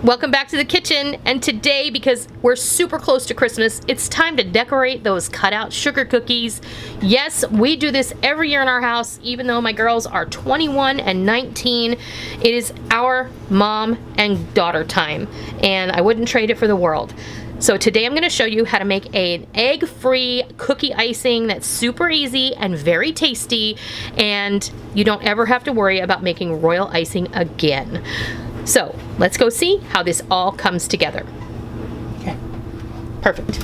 Welcome back to the kitchen, and today, because we're super close to Christmas, it's time to decorate those cutout sugar cookies. Yes, we do this every year in our house, even though my girls are 21 and 19. It is our mom and daughter time, and I wouldn't trade it for the world. So today I'm going to show you how to make an egg-free cookie icing that's super easy and very tasty, and you don't ever have to worry about making royal icing again. So let's go see how this all comes together. Okay. Perfect.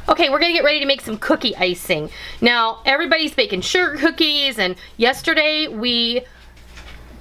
Okay, we're gonna get ready to make some cookie icing. Now, everybody's baking sugar cookies, and yesterday we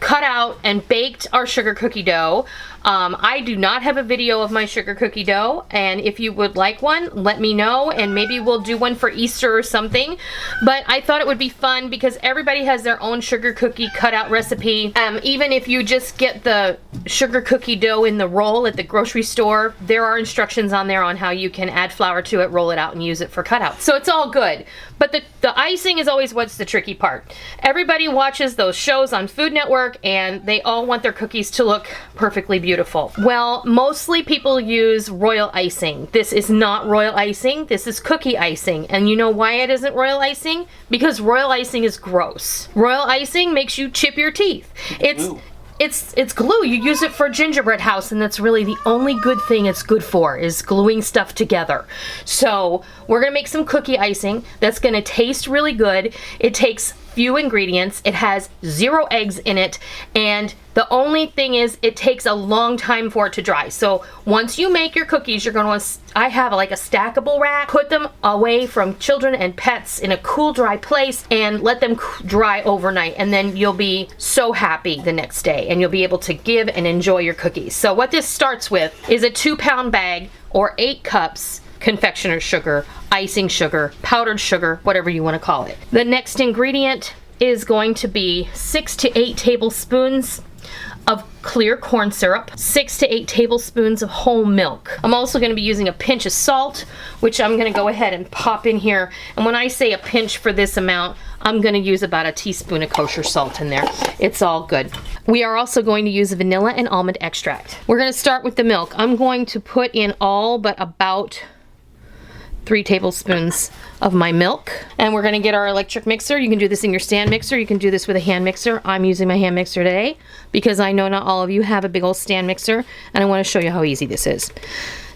cut out and baked our sugar cookie dough. I do not have a video of my sugar cookie dough, and if you would like one, let me know, and maybe we'll do one for Easter or something. But I thought it would be fun because everybody has their own sugar cookie cutout recipe. Even if you just get the sugar cookie dough in the roll at the grocery store, there are instructions on there on how you can add flour to it, roll it out, and use it for cutouts. So it's all good. But the icing is always what's the tricky part. Everybody watches those shows on Food Network, and they all want their cookies to look perfectly beautiful. Well, mostly people use royal icing. This is not royal icing, this is cookie icing. And you know why it isn't royal icing? Because royal icing is gross. Royal icing makes you chip your teeth. It's glue. You use it for a gingerbread house, and that's really the only good thing it's good for, is gluing stuff together. So we're gonna make some cookie icing that's gonna taste really good. It takes few ingredients, it has 0 eggs in it, and the only thing is it takes a long time for it to dry. So once you make your cookies, you're gonna want, I have like a stackable rack, put them away from children and pets in a cool, dry place and let them dry overnight, and then you'll be so happy the next day and you'll be able to give and enjoy your cookies. So what this starts with is a 2-pound bag or 8 cups confectioner's sugar, icing sugar, powdered sugar, whatever you want to call it. The next ingredient is going to be 6 to 8 tablespoons of clear corn syrup, 6 to 8 tablespoons of whole milk. I'm also going to be using a pinch of salt, which I'm going to go ahead and pop in here. And when I say a pinch for this amount, I'm going to use about a teaspoon of kosher salt in there. It's all good. We are also going to use vanilla and almond extract. We're going to start with the milk. I'm going to put in all but about 3 tablespoons of my milk, and we're going to get our electric mixer. You can do this in your stand mixer, you can do this with a hand mixer. I'm using my hand mixer today because I know not all of you have a big old stand mixer, and I want to show you how easy this is.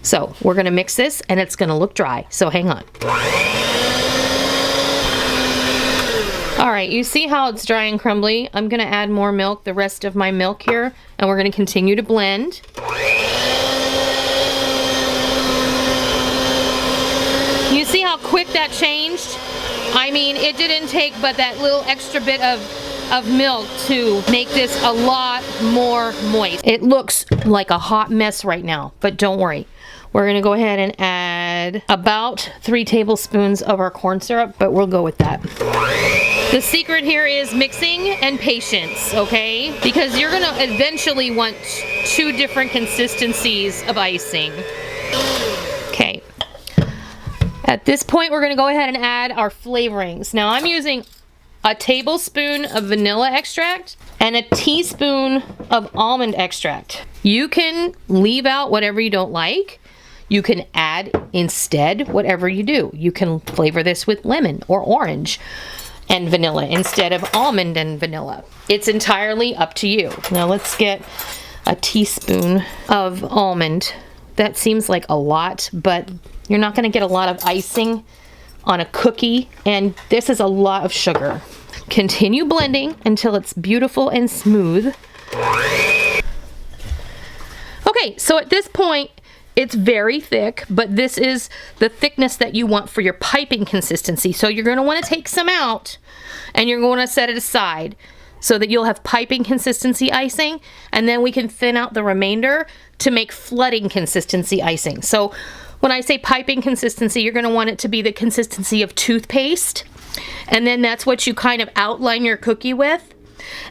So we're going to mix this, and it's going to look dry, so hang on. Alright, you see how it's dry and crumbly? I'm going to add more milk, the rest of my milk here, and we're going to continue to blend. You see how quick that changed? I mean, it didn't take but that little extra bit of milk to make this a lot more moist. It looks like a hot mess right now, but don't worry. We're gonna go ahead and add about 3 tablespoons of our corn syrup, but we'll go with that. The secret here is mixing and patience, okay? Because you're gonna eventually want 2 different consistencies of icing. Okay. At this point, we're going to go ahead and add our flavorings. Now, I'm using a tablespoon of vanilla extract and a teaspoon of almond extract. You can leave out whatever you don't like. You can add instead whatever you do. You can flavor this with lemon or orange and vanilla instead of almond and vanilla. It's entirely up to you. Now, let's get a teaspoon of almond. That seems like a lot, but you're not going to get a lot of icing on a cookie, and this is a lot of sugar. Continue blending until it's beautiful and smooth. Okay, so at this point, it's very thick, but this is the thickness that you want for your piping consistency. So you're going to want to take some out, and you're going to set it aside so that you'll have piping consistency icing, and then we can thin out the remainder to make flooding consistency icing. So when I say piping consistency, you're going to want it to be the consistency of toothpaste, and then that's what you kind of outline your cookie with,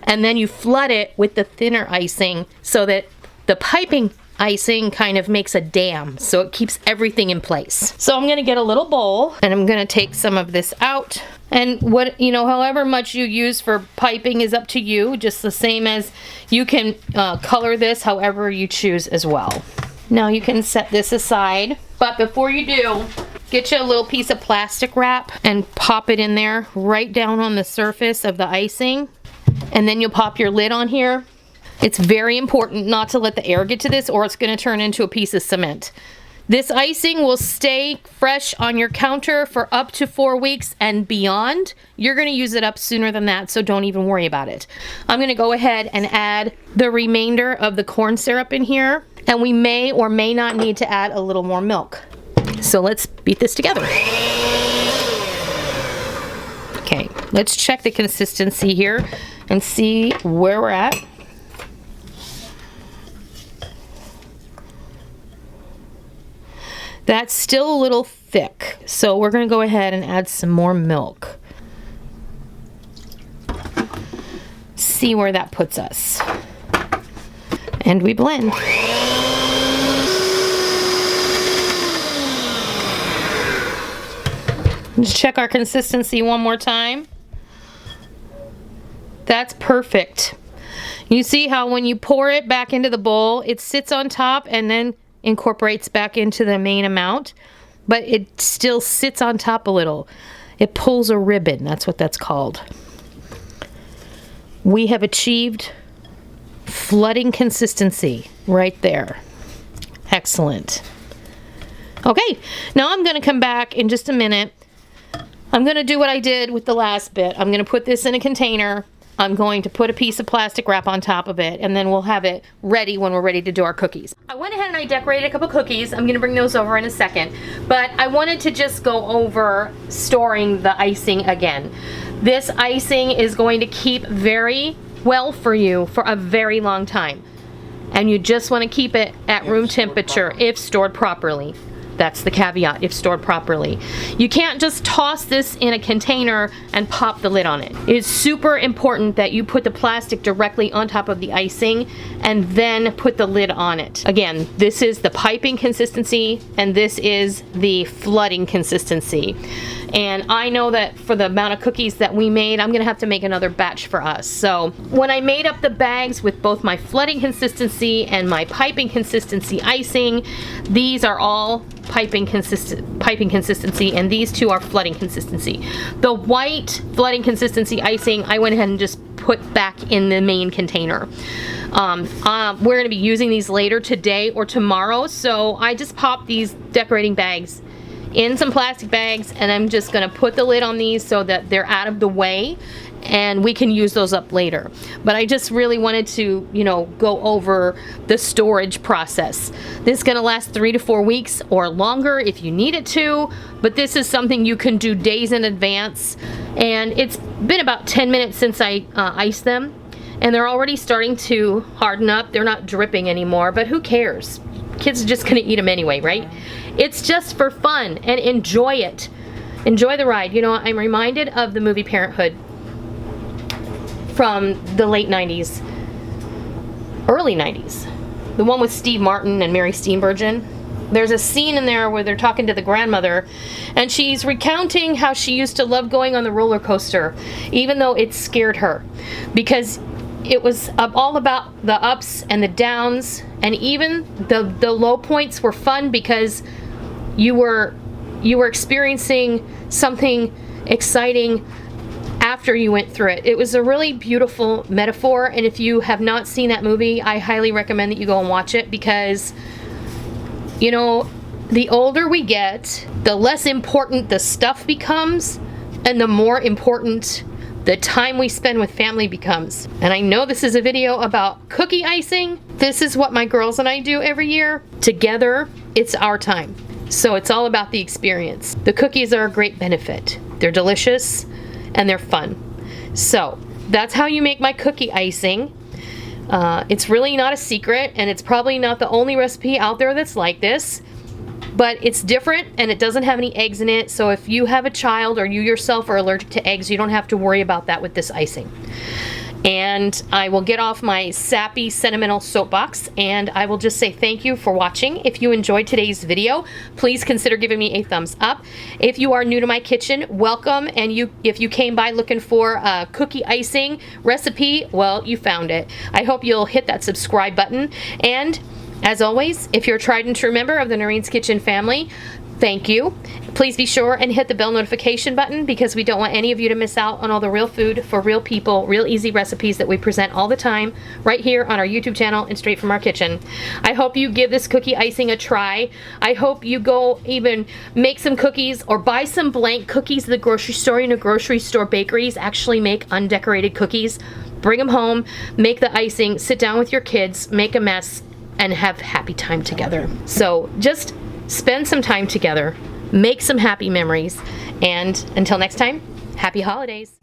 and then you flood it with the thinner icing so that the piping icing kind of makes a dam, so it keeps everything in place. So I'm gonna get a little bowl and I'm gonna take some of this out. And what, you know, however much you use for piping is up to you, just the same as you can color this however you choose as well. Now you can set this aside, but before you do, get you a little piece of plastic wrap and pop it in there right down on the surface of the icing. And then you'll pop your lid on here. It's very important not to let the air get to this or it's going to turn into a piece of cement. This icing will stay fresh on your counter for up to 4 weeks and beyond. You're going to use it up sooner than that, so don't even worry about it. I'm going to go ahead and add the remainder of the corn syrup in here, and we may or may not need to add a little more milk. So let's beat this together. Okay, let's check the consistency here and see where we're at. That's still a little thick, so we're going to go ahead and add some more milk. See where that puts us. And we blend. Let's check our consistency one more time. That's perfect. You see how when you pour it back into the bowl, it sits on top and then incorporates back into the main amount, but it still sits on top a little. It pulls a ribbon. That's what that's called. We have achieved flooding consistency right there. Excellent. Okay, now I'm going to come back in just a minute. I'm going to do what I did with the last bit. I'm going to put this in a container. I'm going to put a piece of plastic wrap on top of it, and then we'll have it ready when we're ready to do our cookies. I went ahead and I decorated a couple cookies. I'm going to bring those over in a second, but I wanted to just go over storing the icing again. This icing is going to keep very well for you for a very long time, and you just want to keep it at room temperature if stored properly. That's the caveat, if stored properly. You can't just toss this in a container and pop the lid on it. It's super important that you put the plastic directly on top of the icing and then put the lid on it. Again, this is the piping consistency and this is the flooding consistency. And I know that for the amount of cookies that we made, I'm gonna have to make another batch for us. So when I made up the bags with both my flooding consistency and my piping consistency icing, these are all piping consistency and these two are flooding consistency. The white flooding consistency icing, I went ahead and just put back in the main container. We're going to be using these later today or tomorrow, so I just popped these decorating bags in some plastic bags and I'm just going to put the lid on these so that they're out of the way and we can use those up later. But I just really wanted to, you know, go over the storage process. This is going to last 3 to 4 weeks or longer if you need it to, but this is something you can do days in advance. And it's been about 10 minutes since I iced them, and they're already starting to harden up. They're not dripping anymore, but who cares? Kids are just going to eat them anyway, right? It's just for fun, and enjoy it. Enjoy the ride. You know, I'm reminded of the movie Parenthood from the late 90s, early 90s. The one with Steve Martin and Mary Steenburgen. There's a scene in there where they're talking to the grandmother and she's recounting how she used to love going on the roller coaster, even though it scared her, because it was all about the ups and the downs, and even the low points were fun because you were experiencing something exciting after you went through it. It was a really beautiful metaphor, and if you have not seen that movie, I highly recommend that you go and watch it, because, you know, the older we get, the less important the stuff becomes, and the more important the time we spend with family becomes. And I know this is a video about cookie icing. This is what my girls and I do every year. Together, it's our time. So it's all about the experience. The cookies are a great benefit. They're delicious and they're fun. So that's how you make my cookie icing. It's really not a secret, and it's probably not the only recipe out there that's like this, but it's different and it doesn't have any eggs in it. So if you have a child or you yourself are allergic to eggs, you don't have to worry about that with this icing. And I will get off my sappy, sentimental soapbox, and I will just say thank you for watching. If you enjoyed today's video, please consider giving me a thumbs up. If you are new to my kitchen, welcome. And if you came by looking for a cookie icing recipe, well, you found it. I hope you'll hit that subscribe button. And as always, if you're a tried and true member of the Noreen's Kitchen family, thank you. Please be sure and hit the bell notification button, because we don't want any of you to miss out on all the real food for real people, real easy recipes that we present all the time right here on our YouTube channel and straight from our kitchen. I hope you give this cookie icing a try. I hope you go even make some cookies or buy some blank cookies at the grocery store. You know, grocery store bakeries actually make undecorated cookies. Bring them home, make the icing, sit down with your kids, make a mess, and have happy time together. So just spend some time together, make some happy memories, and until next time, happy holidays.